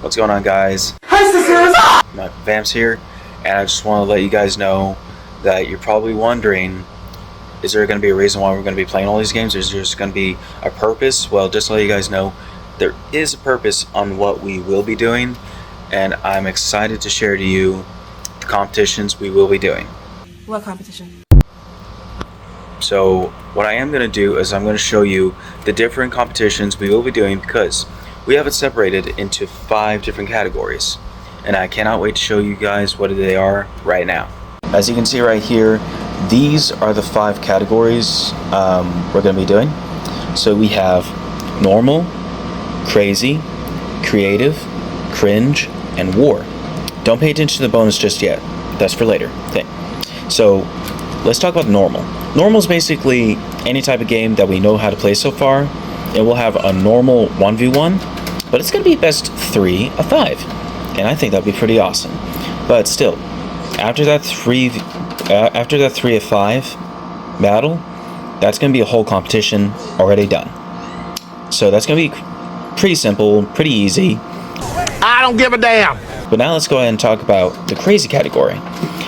What's going on, guys? Vamps here, and I just want to let you guys know that you're probably wondering, is there going to be a reason why we're going to be playing all these games? Is there just going to be a purpose? Well, just to let you guys know, there is a purpose on what we will be doing, and I'm excited to share to you the competitions we will be doing. What competition? So what I am going to do is I'm going to show you the different competitions we will be doing, because we have it separated into 5 different categories, and I cannot wait to show you guys what they are right now. As you can see right here, these are the 5 categories we're going to be doing. So we have normal, crazy, creative, cringe, and war. Don't pay attention to the bonus just yet. That's for later. Okay. So let's talk about normal. Normal is basically any type of game that we know how to play so far. And we'll have a normal 1v1, but it's going to be best 3 of 5. And I think that'd be pretty awesome. But still, after that 3 of 5 battle, that's going to be a whole competition already done. So that's going to be pretty simple, pretty easy. I don't give a damn. But now let's go ahead and talk about the crazy category.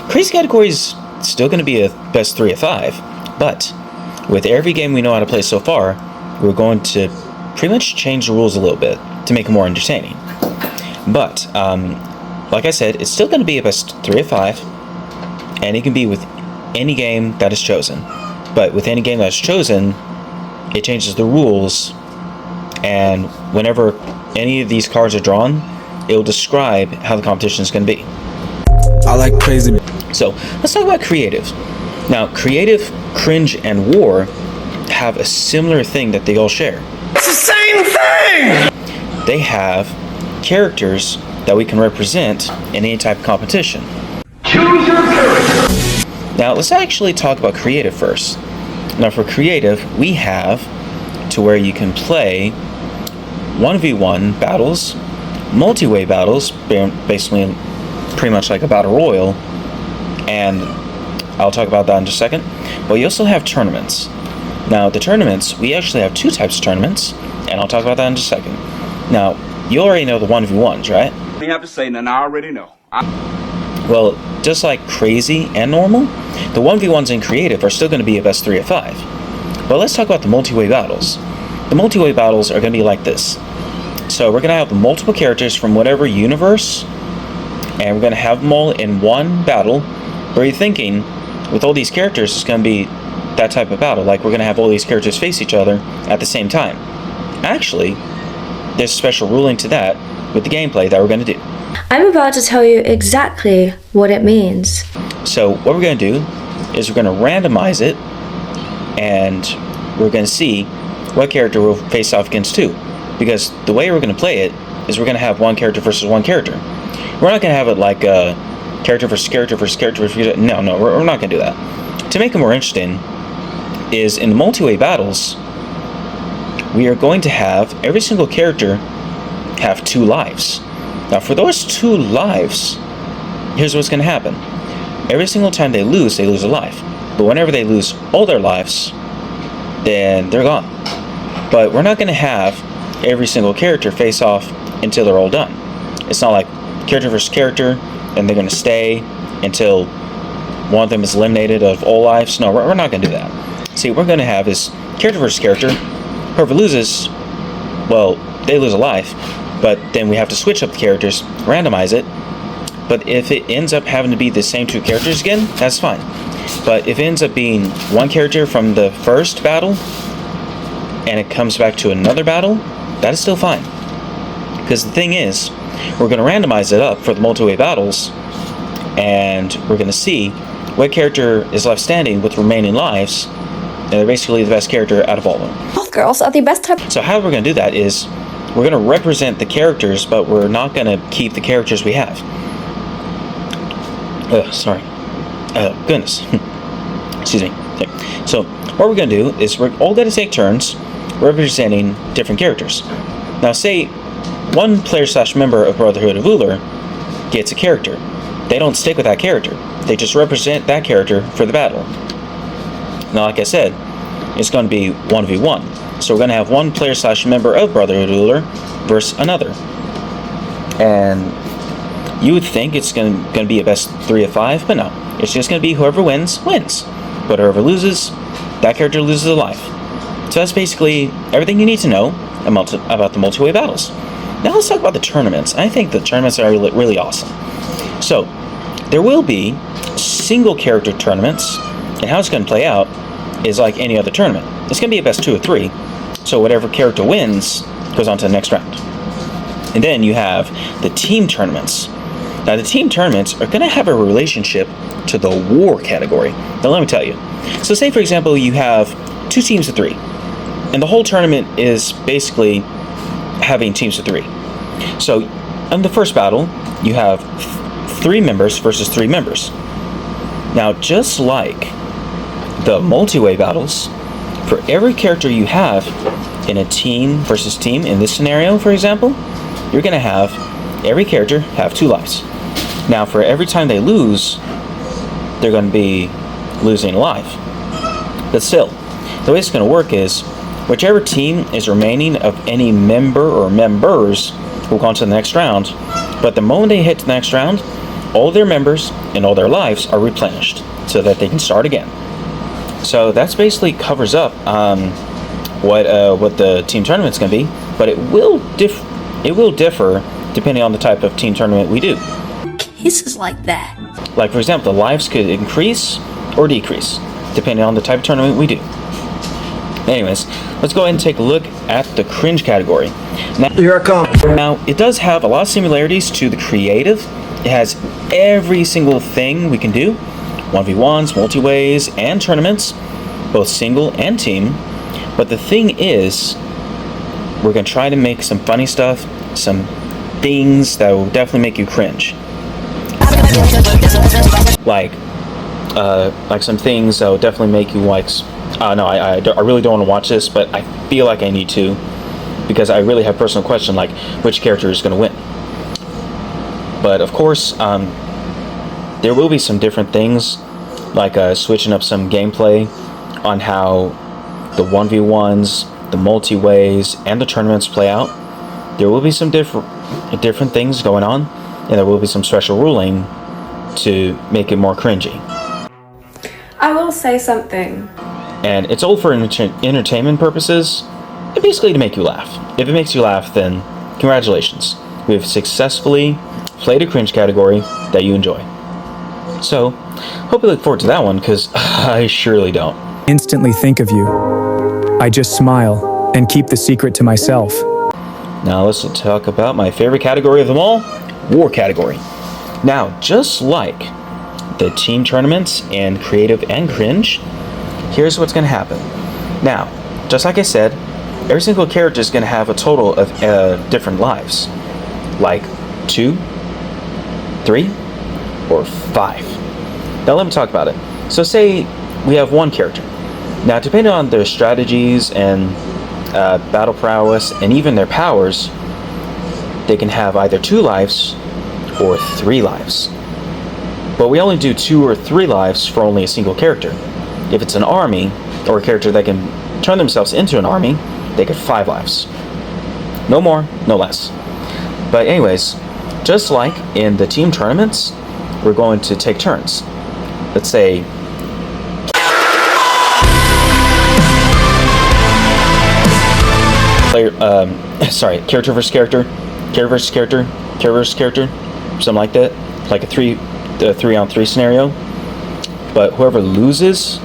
Crazy category is still going to be a best 3 of 5, but with every game we know how to play so far, we're going to pretty much change the rules a little bit to make it more entertaining. But like I said, it's still going to be a best 3 of 5, and it can be with any game that is chosen. But with any game that's chosen, it changes the rules, and whenever any of these cards are drawn, it will describe how the competition is going to be. I like crazy. So let's talk about creative. Now, creative, cringe, and war have a similar thing that they all share. It's the same thing! They have characters that we can represent in any type of competition. Choose your character. Now, let's actually talk about creative first. Now, for creative, we have to where you can play 1v1 battles, multi-way battles, basically pretty much like a battle royal, and I'll talk about that in just a second. But you also have tournaments. Now, the tournaments, we actually have 2 types of tournaments, and I'll talk about that in just a second. Now, you already know the 1v1s, right? You have to say nothing, I already know. Well, just like crazy and normal, the 1v1s in creative are still going to be a best 3 of 5. But let's talk about the multi-way battles. The multi-way battles are going to be like this. So we're going to have multiple characters from whatever universe, and we're going to have them all in one battle, where you're thinking, with all these characters, it's going to be that type of battle. Like, we're going to have all these characters face each other at the same time. Actually, there's a special ruling to that with the gameplay that we're going to do. I'm about to tell you exactly what it means. So what we're going to do is we're going to randomize it, and we're going to see what character we'll face off against who. Because the way we're going to play it is we're going to have one character versus one character. We're not going to have it like a character versus character versus character versus character. No, we're not going to do that. To make it more interesting is in the multi-way battles, we are going to have every single character have 2 lives. Now, for those 2 lives, here's what's going to happen. Every single time they lose a life. But whenever they lose all their lives, then they're gone. But we're not going to have every single character face off until they're all done. It's not like character versus character, and they're going to stay until one of them is eliminated of all lives. No, we're not going to do that. See, what we're going to have is character versus character. Whoever loses, well, they lose a life, but then we have to switch up the characters, randomize it. But if it ends up having to be the same 2 characters again, that's fine. But if it ends up being one character from the first battle, and it comes back to another battle, that is still fine. Because the thing is, we're going to randomize it up for the multi-way battles, and we're going to see what character is left standing with remaining lives, and they're basically the best character out of all of them. Both girls are the best type. So how we're going to do that is, we're going to represent the characters, but we're not going to keep the characters we have. Sorry. Goodness. Excuse me. Okay. So what we're going to do is we're all going to take turns representing different characters. Now, say one player/member of Brotherhood of Ullr gets a character. They don't stick with that character. They just represent that character for the battle. Now, like I said, it's going to be 1v1. So we're going to have one player/member of Brotherhood of Ullr versus another. And you would think it's gonna be a best 3 of 5, but no. It's just gonna be whoever wins, wins. But whoever loses, that character loses a life. So that's basically everything you need to know about the multi-way battles. Now let's talk about the tournaments. I think the tournaments are really awesome. So, there will be single character tournaments, and how it's going to play out is like any other tournament. It's going to be a best 2 of 3, so whatever character wins goes on to the next round. And then you have the team tournaments. Now the team tournaments are going to have a relationship to the war category. Now let me tell you. So say for example you have 2 teams of 3, and the whole tournament is basically having teams of 3. So in the first battle, you have 3 members versus 3 members. Now just like the multi-way battles, for every character you have in a team versus team, in this scenario for example, you're going to have every character have 2 lives. Now for every time they lose, they're going to be losing a life. But still, the way it's going to work is whichever team is remaining of any member or members will go on to the next round, but the moment they hit the next round, all their members and all their lives are replenished so that they can start again. So that's basically covers up what the team tournament's going to be, but it will differ depending on the type of team tournament we do. Kisses like that. Like for example, the lives could increase or decrease depending on the type of tournament we do. Anyways, let's go ahead and take a look at the cringe category. Now, Here I come. Now, it does have a lot of similarities to the creative. It has every single thing we can do. 1v1s, multi-ways, and tournaments, both single and team. But the thing is, we're going to try to make some funny stuff, some things that will definitely make you cringe. Like some things that will definitely make you like... no, I really don't want to watch this, but I feel like I need to, because I really have personal question, like which character is going to win. But of course, there will be some different things, like switching up some gameplay on how the 1v1s, the multi-ways, and the tournaments play out. There will be some different things going on, and there will be some special ruling to make it more cringy. I will say something. And it's all for entertainment purposes, and basically to make you laugh. If it makes you laugh, then congratulations. We've successfully played a cringe category that you enjoy. So, hope you look forward to that one, because I surely don't. Instantly think of you. I just smile and keep the secret to myself. Now let's talk about my favorite category of them all, war category. Now, just like the team tournaments and creative and cringe, here's what's going to happen. Now, just like I said, every single character is going to have a total of different lives. Like 2, 3, or 5. Now let me talk about it. So say we have one character. Now depending on their strategies and battle prowess and even their powers, they can have either 2 lives or 3 lives. But we only do 2 or 3 lives for only a single character. If it's an army, or a character that can turn themselves into an army, they get 5 lives. No more, no less. But anyways, just like in the team tournaments, we're going to take turns. Let's say... character versus character, character versus character, character versus character, something like that. Like a 3-on-3 scenario. But whoever loses...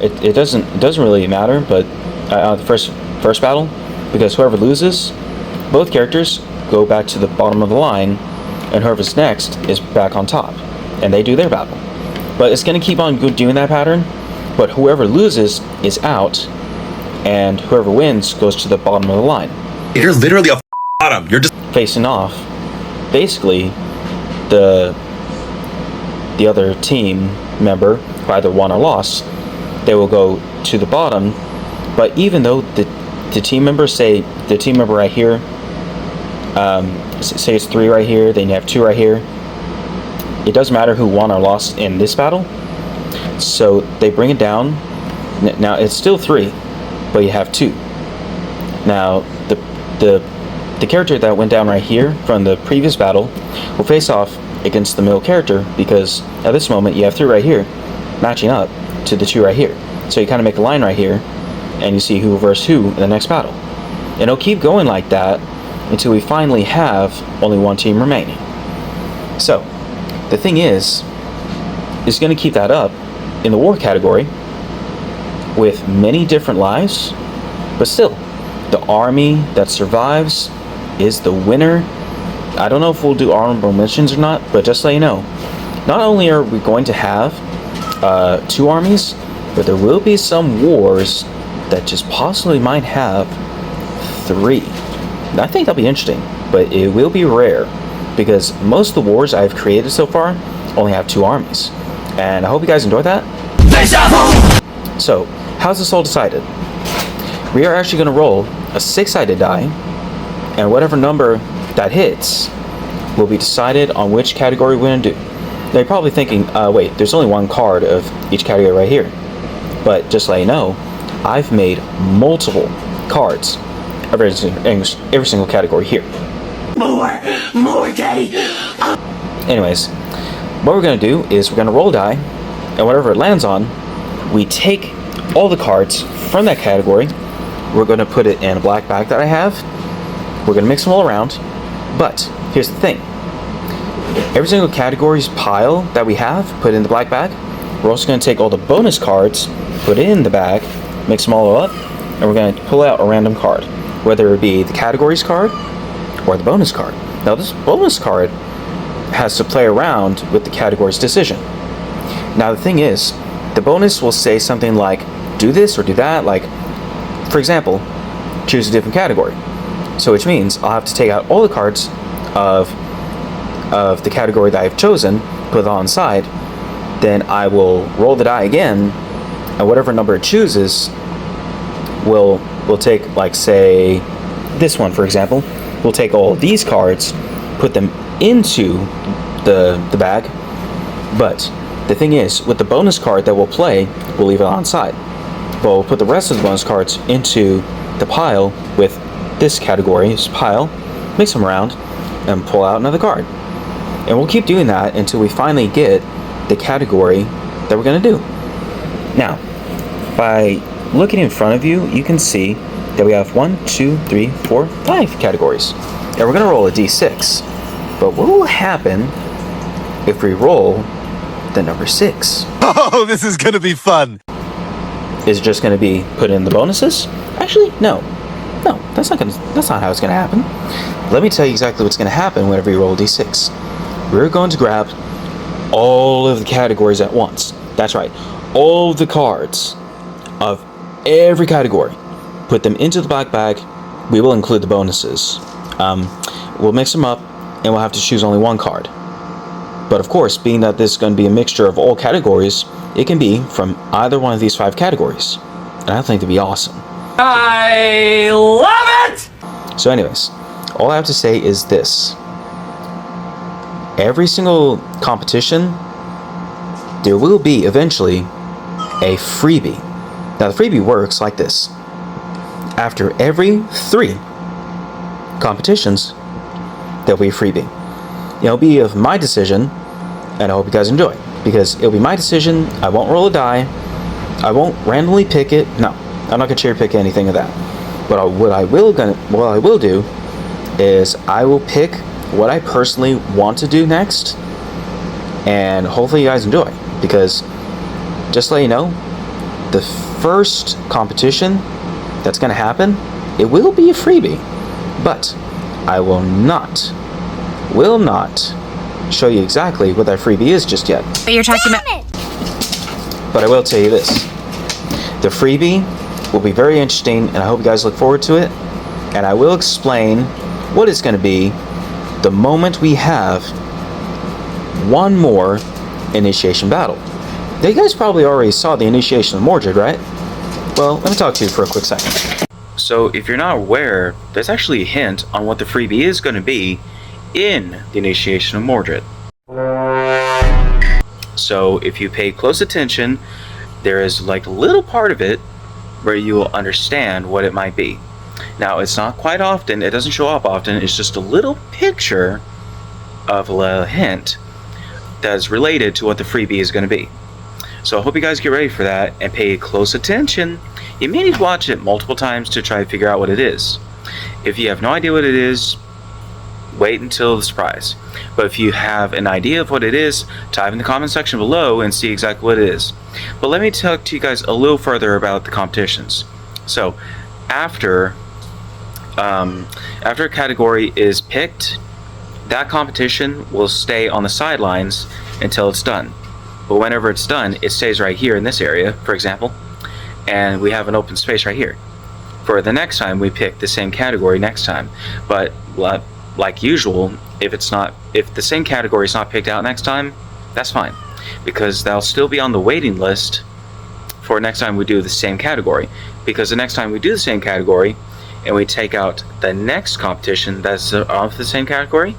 it doesn't really matter, but the first battle, because whoever loses, both characters go back to the bottom of the line, and whoever's next is back on top, and they do their battle. But it's going to keep on doing that pattern, but whoever loses is out, and whoever wins goes to the bottom of the line. You're literally a bottom. You're just Facing off, basically, the other team member who either won or lost, they will go to the bottom. But even though the team members, say the team member right here, say it's 3 right here, then you have 2 right here, it doesn't matter who won or lost in this battle. So they bring it down. Now it's still 3, but you have 2. Now the the character that went down right here from the previous battle will face off against the middle character, because at this moment you have 3 right here matching up to the 2 right here. So you kind of make a line right here, and you see who versus who in the next battle. And it'll keep going like that until we finally have only 1 team remaining. So the thing is going to keep that up in the war category with many different lives, but still, the army that survives is the winner. I don't know if we'll do honorable mentions or not, but just so you know, not only are we going to have 2 armies, but there will be some wars that just possibly might have 3. And I think that'll be interesting, but it will be rare, because most of the wars I've created so far only have 2 armies. And I hope you guys enjoyed that. So, how's this all decided? We are actually going to roll a 6-sided die, and whatever number that hits will be decided on which category we're going to do. Now you're probably thinking, wait, there's only 1 card of each category right here. But just to let you know, I've made multiple cards of every single category here. More, Daddy. Anyways, what we're going to do is we're going to roll a die, and whatever it lands on, we take all the cards from that category, we're going to put it in a black bag that I have, we're going to mix them all around, but here's the thing. Every single category's pile that we have put in the black bag, we're also going to take all the bonus cards, put it in the bag, mix them all up, and we're going to pull out a random card, whether it be the categories card or the bonus card. Now this bonus card has to play around with the category's decision. Now the thing is, the bonus will say something like, do this or do that, like, for example, choose a different category. So which means I'll have to take out all the cards of the category that I've chosen, put it on the side, then I will roll the die again, and whatever number it chooses will take, like, say, this one for example, we'll take all these cards, put them into the bag, but the thing is, with the bonus card that we'll play, we'll leave it on side. But we'll put the rest of the bonus cards into the pile with this category's pile, mix them around, and pull out another card. And we'll keep doing that until we finally get the category that we're going to do. Now, by looking in front of you, you can see that we have 1, 2, 3, 4, 5 categories. And we're going to roll a d6. But what will happen if we roll the number 6? Oh, this is gonna be fun. Is it just going to be put in the bonuses? Actually, no. No, that's not how it's going to happen. Let me tell you exactly what's going to happen whenever you roll a d6. We're going to grab all of the categories at once. That's right. All of the cards of every category. Put them into the black bag. We will include the bonuses. We'll mix them up, and we'll have to choose only 1 card. But of course, being that this is going to be a mixture of all categories, it can be from either one of these 5 categories. And I think it'd be awesome. I love it! So anyways, all I have to say is this. Every single competition, there will be eventually a freebie. Now the freebie works like this. After every 3 competitions, there'll be a freebie. It'll be of my decision, and I hope you guys enjoy. Because it'll be my decision, I won't roll a die, I won't randomly pick it, no, I'm not going to cherry pick anything of that. But what I will do is I will pick what I personally want to do next, and hopefully you guys enjoy. Because, just to let you know, the first competition that's going to happen, it will be a freebie, but I will not show you exactly what that freebie is just yet. But you're talking about. But I will tell you this. The freebie will be very interesting, and I hope you guys look forward to it. And I will explain what it's going to be the moment we have one more initiation battle. Now, you guys probably already saw the initiation of Mordred, right? Well, let me talk to you for a quick second. So, if you're not aware, there's actually a hint on what the freebie is going to be in the initiation of Mordred. So if you pay close attention, there is like a little part of it where you will understand what it might be. Now, it's not quite often, it doesn't show up often, it's just a little picture of a hint that is related to what the freebie is going to be. So I hope you guys get ready for that and pay close attention. You may need to watch it multiple times to try to figure out what it is. If you have no idea what it is, wait until the surprise. But if you have an idea of what it is, type in the comment section below and see exactly what it is. But let me talk to you guys a little further about the competitions. So after a category is picked, that competition will stay on the sidelines until it's done. But whenever it's done, it stays right here in this area, for example, and we have an open space right here. For the next time, we pick the same category next time. But like usual, if the same category is not picked out next time, that's fine, because that'll still be on the waiting list for next time we do the same category. Because the next time we do the same category and we take out the next competition that's of the same category,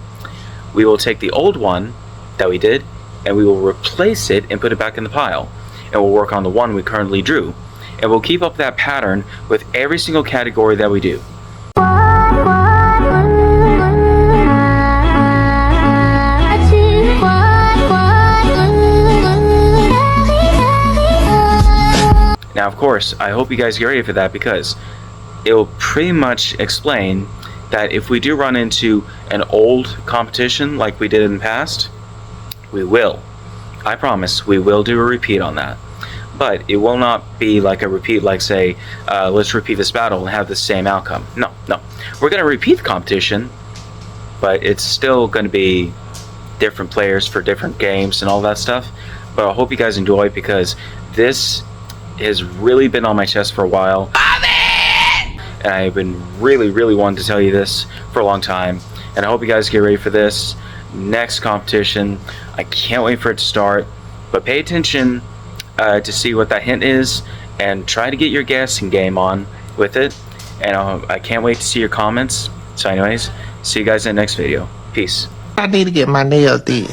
we will take the old one that we did and we will replace it and put it back in the pile, and we'll work on the one we currently drew, and we'll keep up that pattern with every single category that we do. Now, of course, I hope you guys get ready for that, because it will pretty much explain that if we do run into an old competition like we did in the past, we will. I promise, we will do a repeat on that. But it will not be like a repeat, like say, let's repeat this battle and have the same outcome. No. We're going to repeat the competition, but it's still going to be different players for different games and all that stuff. But I hope you guys enjoy, because this has really been on my chest for a while. And I've been really wanting to tell you this for a long time. And I hope you guys get ready for this next competition. I can't wait for it to start. But pay attention to see what that hint is, and try to get your guessing game on with it. And I can't wait to see your comments. So anyways, see you guys in the next video. Peace. I need to get my nails did.